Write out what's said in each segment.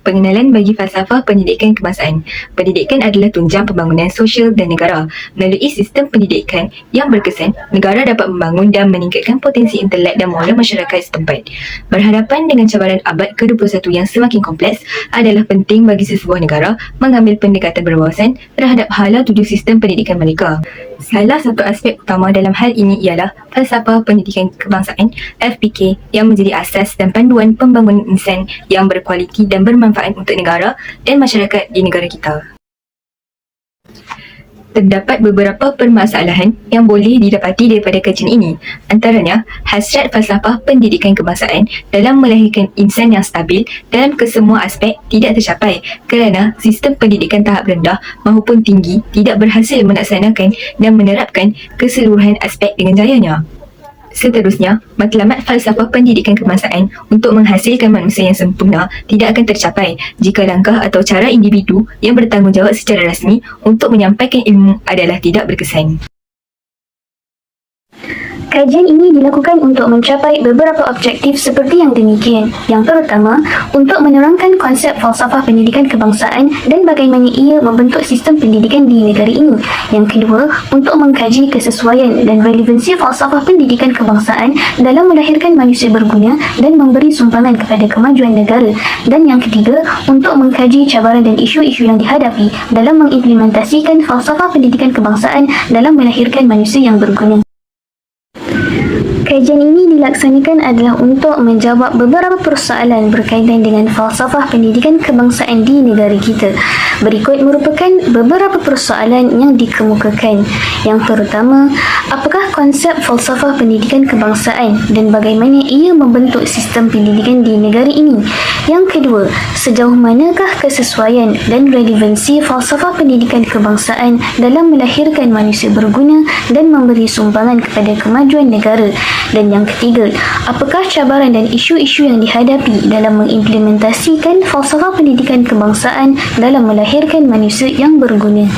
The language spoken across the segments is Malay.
Pengenalan bagi falsafah pendidikan kebangsaan. Pendidikan adalah tunjang pembangunan sosial dan negara. Melalui sistem pendidikan yang berkesan, negara dapat membangun dan meningkatkan potensi intelek dan moral masyarakat setempat. Berhadapan dengan cabaran abad ke-21 yang semakin kompleks, adalah penting bagi sesebuah negara mengambil pendekatan berwawasan terhadap hala tuju sistem pendidikan mereka. Salah satu aspek utama dalam hal ini ialah falsafah pendidikan kebangsaan (FPK) yang menjadi asas dan panduan pembangunan insan yang berkualiti dan bermanfaat untuk negara dan masyarakat di negara kita. Terdapat beberapa permasalahan yang boleh didapati daripada kajian ini. Antaranya, hasrat falsafah pendidikan kebangsaan dalam melahirkan insan yang stabil dalam kesemua aspek tidak tercapai kerana sistem pendidikan tahap rendah maupun tinggi tidak berhasil melaksanakan dan menerapkan keseluruhan aspek dengan jayanya. Seterusnya, matlamat falsafah pendidikan kebangsaan untuk menghasilkan manusia yang sempurna tidak akan tercapai jika langkah atau cara individu yang bertanggungjawab secara rasmi untuk menyampaikan ilmu adalah tidak berkesan. Kajian ini dilakukan untuk mencapai beberapa objektif seperti yang demikian. Yang pertama, untuk menerangkan konsep falsafah pendidikan kebangsaan dan bagaimana ia membentuk sistem pendidikan di negara ini. Yang kedua, untuk mengkaji kesesuaian dan relevansi falsafah pendidikan kebangsaan dalam melahirkan manusia berguna dan memberi sumbangan kepada kemajuan negara. Dan yang ketiga, untuk mengkaji cabaran dan isu-isu yang dihadapi dalam mengimplementasikan falsafah pendidikan kebangsaan dalam melahirkan manusia yang berguna. Kajian ini dilaksanakan adalah untuk menjawab beberapa persoalan berkaitan dengan falsafah pendidikan kebangsaan di negara kita. Berikut merupakan beberapa persoalan yang dikemukakan. Yang pertama, apakah konsep falsafah pendidikan kebangsaan dan bagaimana ia membentuk sistem pendidikan di negara ini? Yang kedua, sejauh manakah kesesuaian dan relevansi falsafah pendidikan kebangsaan dalam melahirkan manusia berguna dan memberi sumbangan kepada kemajuan negara? Dan yang ketiga, apakah cabaran dan isu-isu yang dihadapi dalam mengimplementasikan falsafah pendidikan kebangsaan dalam melahirkan manusia yang berguna?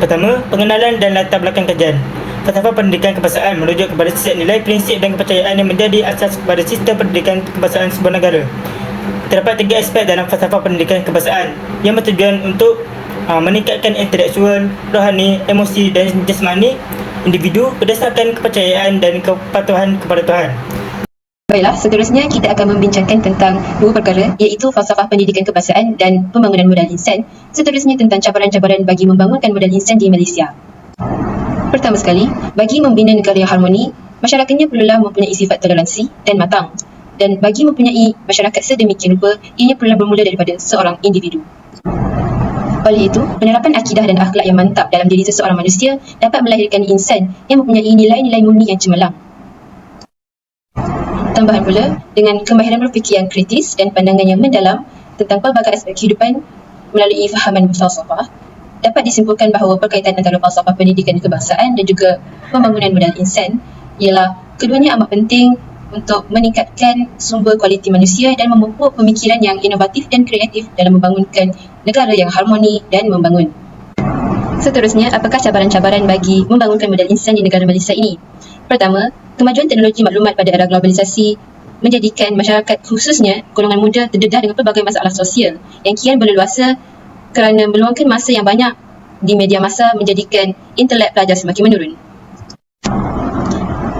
Pertama, pengenalan dan latar belakang kajian. Falsafah pendidikan kebangsaan merujuk kepada set nilai, prinsip dan kepercayaan yang menjadi asas kepada sistem pendidikan kebangsaan sebuah negara. Terdapat 3 aspek dalam falsafah pendidikan kebangsaan yang bertujuan untuk meningkatkan intelektual, rohani, emosi dan jasmani individu berdasarkan kepercayaan dan kepatuhan kepada Tuhan. Baiklah, seterusnya kita akan membincangkan tentang 2 perkara, iaitu falsafah pendidikan kebangsaan dan pembangunan modal insan. Seterusnya tentang cabaran-cabaran bagi membangunkan modal insan di Malaysia. Pertama sekali, bagi membina negara yang harmoni, masyarakatnya perlulah mempunyai sifat toleransi dan matang. Dan bagi mempunyai masyarakat sedemikian rupa, ianya perlulah bermula daripada seorang individu. Oleh itu, penerapan akidah dan akhlak yang mantap dalam diri seseorang manusia dapat melahirkan insan yang mempunyai nilai-nilai murni yang cemerlang. Tambahan pula, dengan kemahiran berfikir yang kritis dan pandangan yang mendalam tentang pelbagai aspek kehidupan melalui fahaman falsafah, dapat disimpulkan bahawa perkaitan antara falsafah pendidikan kebangsaan dan juga pembangunan modal insan ialah keduanya amat penting untuk meningkatkan sumber kualiti manusia dan memupuk pemikiran yang inovatif dan kreatif dalam membangunkan negara yang harmoni dan membangun. Seterusnya, apakah cabaran-cabaran bagi membangunkan modal insan di negara Malaysia ini? Pertama, kemajuan teknologi maklumat pada era globalisasi menjadikan masyarakat khususnya golongan muda terdedah dengan pelbagai masalah sosial yang kian berleluasa kerana meluangkan masa yang banyak di media massa menjadikan intelek pelajar semakin menurun.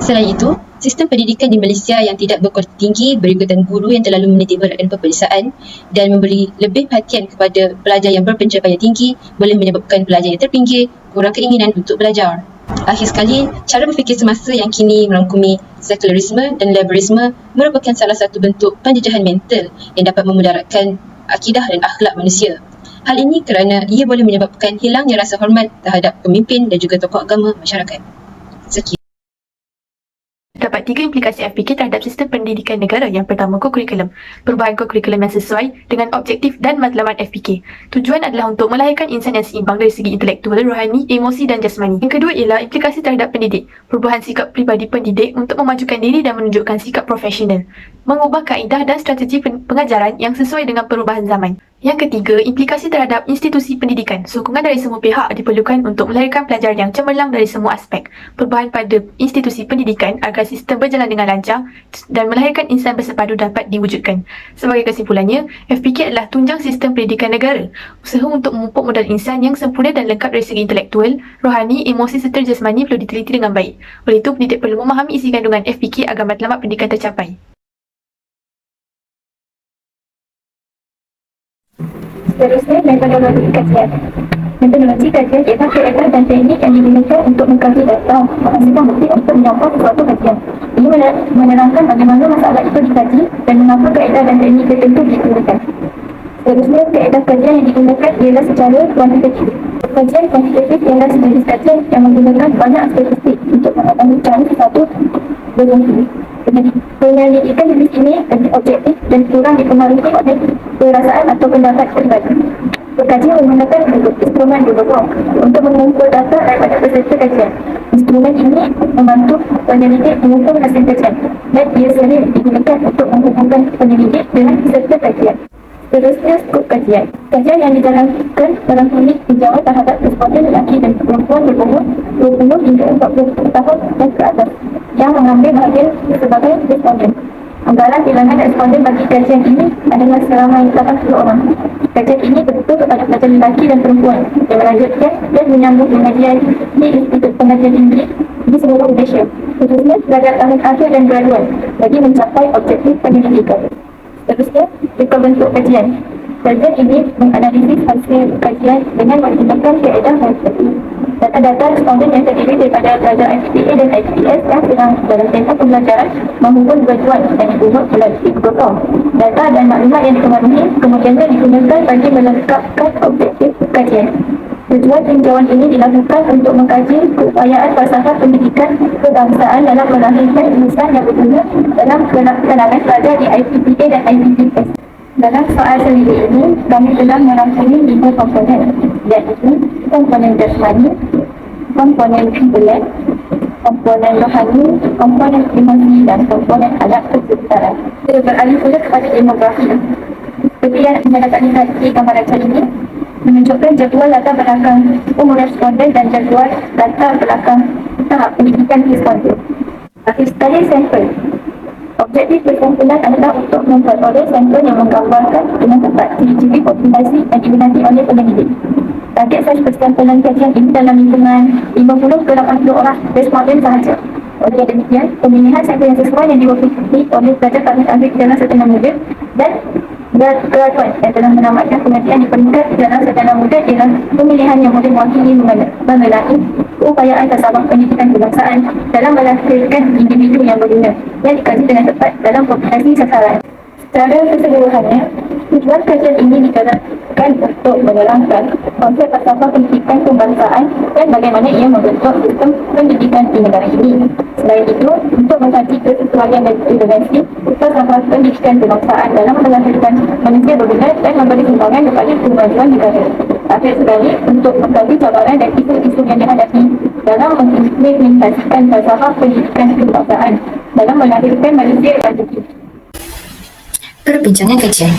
Selain itu, sistem pendidikan di Malaysia yang tidak berkualiti tinggi berikutan guru yang terlalu menitik beratkan peperiksaan dan memberi lebih perhatian kepada pelajar yang berpencapaian tinggi boleh menyebabkan pelajar yang terpinggir kurang keinginan untuk belajar. Akhir sekali, cara berfikir semasa yang kini merangkumi sekularisme dan liberalisme merupakan salah satu bentuk penjajahan mental yang dapat memudaratkan akidah dan akhlak manusia. Hal ini kerana ia boleh menyebabkan hilangnya rasa hormat terhadap pemimpin dan juga tokoh agama masyarakat. Sekian. Terdapat 3 implikasi FPK terhadap sistem pendidikan negara. Yang pertama, kurikulum. Perubahan kurikulum yang sesuai dengan objektif dan matlamat FPK. Tujuan adalah untuk melahirkan insan yang seimbang dari segi intelektual, rohani, emosi dan jasmani. Yang kedua ialah implikasi terhadap pendidik. Perubahan sikap pribadi pendidik untuk memajukan diri dan menunjukkan sikap profesional. Mengubah kaedah dan strategi pengajaran yang sesuai dengan perubahan zaman. Yang ketiga, implikasi terhadap institusi pendidikan. Sokongan dari semua pihak diperlukan untuk melahirkan pelajar yang cemerlang dari semua aspek. Perubahan pada institusi pendidikan agar sistem berjalan dengan lancar dan melahirkan insan bersepadu dapat diwujudkan. Sebagai kesimpulannya, FPK adalah tunjang sistem pendidikan negara. Usaha untuk memupuk modal insan yang sempurna dan lengkap dari segi intelektual, rohani, emosi serta jasmani perlu diteliti dengan baik. Oleh itu, pendidik perlu memahami isi kandungan FPK agar matlamat pendidikan tercapai. Seterusnya, metodologi kajian. Metodologi kajian ialah kaedah dan teknik yang digunakan untuk mengkaji data, menghasilkan bukti untuk menyokong suatu kajian. Ini menerangkan bagaimana masalah itu dikaji dan mengapa kaedah dan teknik tertentu digunakan. Seterusnya, kaedah kajian yang digunakan ialah secara kuantitatif. Kajian kuantitatif ialah sejenis kajian yang menggunakan banyak statistik untuk mengetahui cara sesuatu berfungsi. Penyelidikan jenis ini lebih objektif dan kurang dipengaruhi oleh perasaan atau pendapat pribadi. Pekaji menggunakan instrumen didorong untuk mengumpul data daripada peserta kajian. Instrumen ini membantu penyelidik mengumpul hasil kajian dan ia sering digunakan untuk menghubungkan penyelidik dengan peserta kajian. Seterusnya, skop kajian. Kajian yang dijalankan dalam klinik dijawab terhadap responden lelaki dan perempuan berumur 20 hingga 40 tahun dan ke atas yang mengambil bahagian sebagai responden. Anggaran bilangan responden bagi kajian ini adalah seramai 80 orang. Kajian ini bertuju kepada pelajar lelaki dan perempuan yang melanjutkan dan menyambung pengajian di Institut Pengajian Tinggi di seluruh Malaysia, khususnya pelajar tahun akhir dan graduan bagi mencapai objektif penyelidikan. Seterusnya, reka bentuk kajian. Kajian ini menganalisis hasil kajian dengan menggunakan kaedah kuantitatif. Data-data responden yang terdiri daripada pelajar IPTA dan IPS yang sedang dalam tempoh pembelajaran maupun graduan dan dibuat melalui Google. Data dan maklumat yang dipengaruhi kemudian digunakan bagi melengkapkan objektif kajian. Tujuan tinjauan ini dilakukan untuk mengkaji keupayaan falsafah pendidikan kebangsaan dalam melahirkan insan yang berguna dalam kalangan pelajar di IPTA dan IPS. Dalam soal selidik ini, kami telah merangkumi 5 komponen, iaitu komponen jasmani, komponen intelek, komponen rohani, komponen emosi dan komponen alat persekitaran. Kita beralih pula kepada demografi. Seperti yang anda dapat lihat di gambar acara ini, menunjukkan jadual latar belakang umur responden dan jadual latar belakang tahap pendidikan responden. Akhir sekali, sampel. Objektif perkumpulan adalah untuk memperoleh sampel yang menggambarkan dengan tepat ciri-ciri populasi yang diminati oleh pendidik. Target saiz perkumpulan kajian ini dalam lingkungan 50 ke 80 orang responden sahaja. Oleh demikian, pemilihan sampel yang sesuai yang diwakili oleh pelajar tahun akhir dalam sarjana muda dan graduan yang telah menamatkan pengajian di peringkat dalam sarjana muda ialah pemilihan yang boleh mewakili mengenai keupayaan tasawuf pendidikan kebangsaan dalam melahirkan individu yang berguna yang dikaji dengan tepat dalam populasi sasaran. Secara keseluruhannya, tujuan kajian ini dijalankan untuk menerangkan konsep falsafah pendidikan kebangsaan dan bagaimana ia membentuk sistem pendidikan di negara ini. Selain itu, untuk mengkaji kesesuaian dan relevansi falsafah pendidikan kebangsaan dalam melahirkan manusia berguna dan memberi sumbangan kepada kemajuan negara. Akhir sekali, untuk mengkaji cabaran dan isu-isu yang dihadapi dalam mengimplementasikan falsafah pendidikan kebangsaan dalam melahirkan manusia yang berguna. Perbincangan kajian.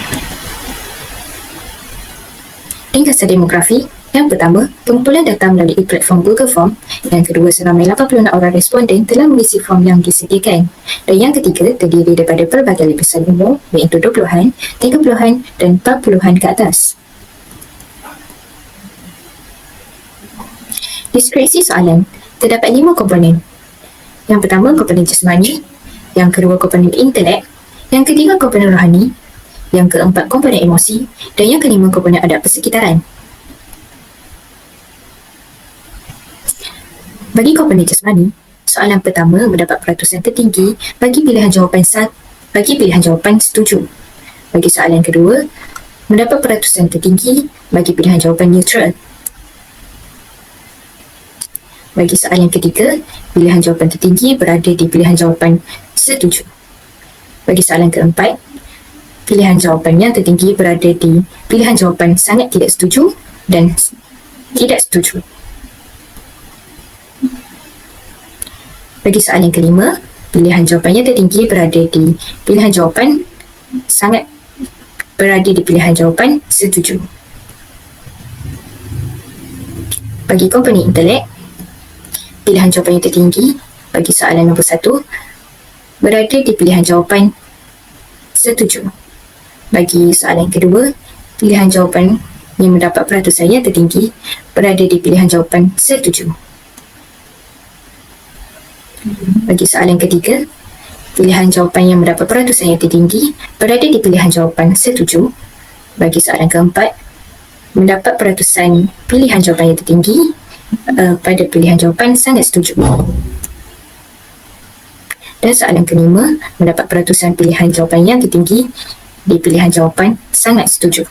Ringkasan demografi. Yang pertama, pengumpulan data melalui platform Google Form. Yang kedua, seramai 86 orang responden telah mengisi form yang disediakan. Dan yang ketiga, terdiri daripada pelbagai lapisan umur, iaitu 20-an, 30-an dan 40-an ke atas. Deskripsi soalan. Terdapat 5 komponen. Yang pertama, komponen jasmani. Yang kedua, komponen intelek. Yang ketiga, komponen rohani. Yang keempat, komponen emosi. Dan yang kelima, komponen adat persekitaran. Bagi komponen jasmani, soalan pertama mendapat peratusan tertinggi bagi pilihan jawapan setuju. Bagi soalan kedua, mendapat peratusan tertinggi bagi pilihan jawapan neutral. Bagi soalan ketiga, pilihan jawapan tertinggi berada di pilihan jawapan setuju. Bagi soalan keempat, pilihan jawapan yang tertinggi berada di pilihan jawapan sangat tidak setuju dan tidak setuju. Bagi soalan kelima, pilihan jawapan yang tertinggi berada di pilihan jawapan sangat berada di pilihan jawapan setuju. Bagi komponen intelek, pilihan jawapan yang tertinggi bagi soalan nombor 1 berada di pilihan jawapan setuju. Bagi soalan kedua, pilihan jawapan yang mendapat peratusan yang tertinggi berada di pilihan jawapan setuju. Bagi soalan ketiga, pilihan jawapan yang mendapat peratusan yang tertinggi berada di pilihan jawapan setuju. Bagi soalan keempat, mendapat peratusan pilihan jawapan yang tertinggi pada pilihan jawapan sangat setuju. Dan soalan kelima, mendapat peratusan pilihan jawapan yang tertinggi di pilihan jawapan sangat setuju.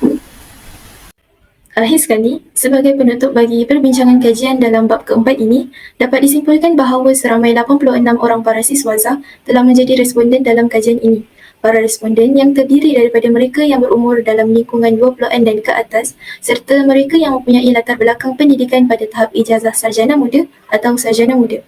Akhir sekali, sebagai penutup bagi perbincangan kajian dalam bab keempat ini, dapat disimpulkan bahawa seramai 86 orang para siswaza telah menjadi responden dalam kajian ini. Para responden yang terdiri daripada mereka yang berumur dalam lingkungan 20-an dan ke atas serta mereka yang mempunyai latar belakang pendidikan pada tahap ijazah sarjana muda atau sarjana muda.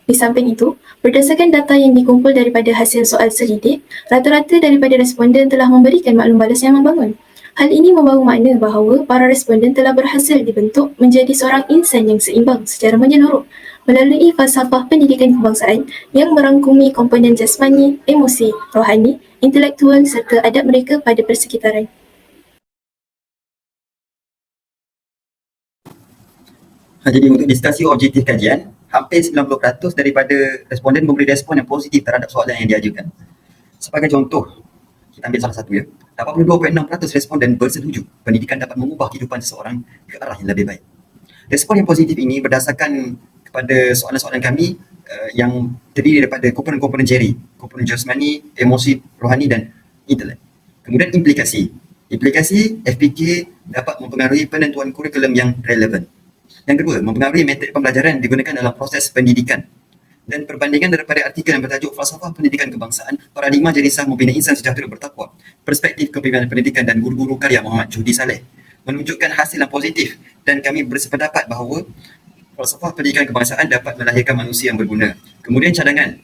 Di samping itu, berdasarkan data yang dikumpul daripada hasil soal selidik, rata-rata daripada responden telah memberikan maklum balas yang membangun. Hal ini membawa makna bahawa para responden telah berhasil dibentuk menjadi seorang insan yang seimbang secara menyeluruh melalui falsafah pendidikan kebangsaan yang merangkumi komponen jasmani, emosi, rohani, intelektual serta adab mereka pada persekitaran. Jadi untuk diskusi objektif kajian, hampir 90% daripada responden memberi respon yang positif terhadap soalan yang diajukan. Sebagai contoh, kita ambil salah satu ya. 82.6% responden bersetuju pendidikan dapat mengubah kehidupan seseorang ke arah yang lebih baik. Respon yang positif ini berdasarkan kepada soalan-soalan kami yang terdiri daripada komponen-komponen jeri, komponen jasmani, emosi, rohani dan intelek. Kemudian implikasi. Implikasi FPK dapat mempengaruhi penentuan kurikulum yang relevan. Yang kedua, mempengaruhi metod pembelajaran digunakan dalam proses pendidikan. Dan perbandingan daripada artikel yang bertajuk Falsafah Pendidikan Kebangsaan, Paradigma Jerisah Membina Insan Sejahtera Bertakwa, Perspektif Kepimpinan Pendidikan dan Guru-Guru Karya Muhammad Juhdi Saleh menunjukkan hasil yang positif dan kami bersependapat bahawa falsafah pendidikan kebangsaan dapat melahirkan manusia yang berguna. Kemudian cadangan.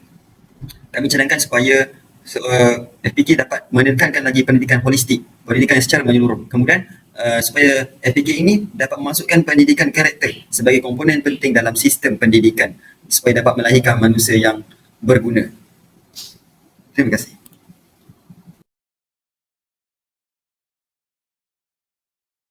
Kami cadangkan supaya FPK dapat menekankan lagi pendidikan holistik, pendidikan secara menyeluruh. Kemudian supaya FPK ini dapat memasukkan pendidikan karakter sebagai komponen penting dalam sistem pendidikan supaya dapat melahirkan manusia yang berguna. Terima kasih.